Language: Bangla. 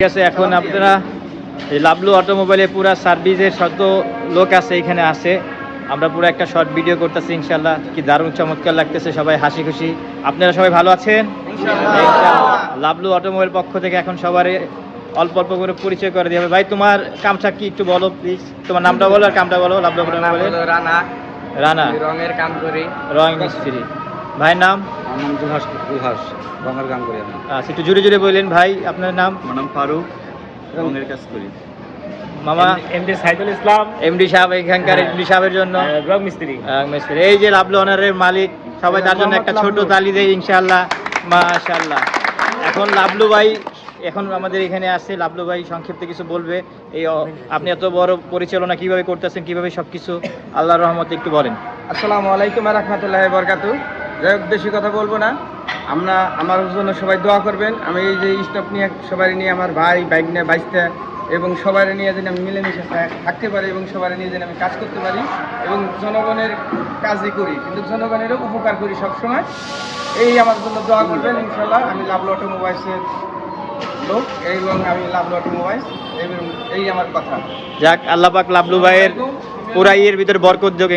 ঠিক আছে, এখন আপনারা এই লাভলু অটোমোবাইলে পুরা সার্ভিসের শত লোক আছে, এখানে আছে। আমরা পুরো একটা শর্ট ভিডিও করতেছি ইনশাল্লাহ। কি দারুণ চমৎকার লাগতেছে, সবাই হাসি খুশি। আপনারা সবাই ভালো আছেন ইনশাল্লাহ। লাভলু অটোমোবাইল পক্ষ থেকে এখন সবার অল্প অল্প করে পরিচয় করে দিয়ে হবে। ভাই, তোমার কামটা কি একটু বলো প্লিজ, তোমার নামটা বলো আর কামটা বলো। লাভলু অটোমোবাইল। রানা। রানা, রঙের কাম করি। রং মিস্ত্রি। ভাইয়ের নাম? আমার নাম জুহাস, রঙের কাম করি আমি। আচ্ছা, একটু জোরে জোরে বললেন ভাই। আপনার নাম? আমার নাম ফারুক, রঙের কাজ করি। মামা? এমডি সাইদুল ইসলাম, এমডি সাহেব, এখানকার এমডি সাহেবের জন্য রং মিস্ত্রি। মিস্ত্রি। এই যে লাভলু অনারের মালিক, সবাই তার জন্য একটা ছোট তালি দেয় ইনশাআল্লাহ। মাশাআল্লাহ। এখন লাভলু ভাই এখন আমাদের এখানে আসছে। লাভলু ভাই সংক্ষিপ্ত কিছু বলবে। আপনি এত বড় পরিচালনা কিভাবে করতেছেন, কিভাবে সবকিছু, আল্লাহর রহমতে একটু বলেন। আসসালামু আলাইকুম ওয়া রাহমাতুল্লাহি ওয়া বারাকাতুহু। যাই হোক, বেশি কথা বলবো না। আমার জন্য সবাই দোয়া করবেন। আমি এই যে স্টাফ নিয়ে, সবাই নিয়ে, আমার ভাই বাইক নিয়ে, বাইকটা এবং সবাই নিয়ে যেন আমি মিলেমিশে থাকতে পারি এবং সবাই নিয়ে যেন আমি কাজ করতে পারি এবং জনগণের কাজই করি, কিন্তু জনগণেরও উপকার করি সবসময়। এই আমার জন্য দোয়া করবেন ইনশাল্লাহ। আমি লাভলু অটোমোবাইলসের লোক এবং আমি লাভলু অটোমোবাইলস, এবং এই আমার কথা। যাক, আল্লাহ পাক লাভলু ভাইয়ের পুরা ইয়ের ভিতরে বরকত যোগ।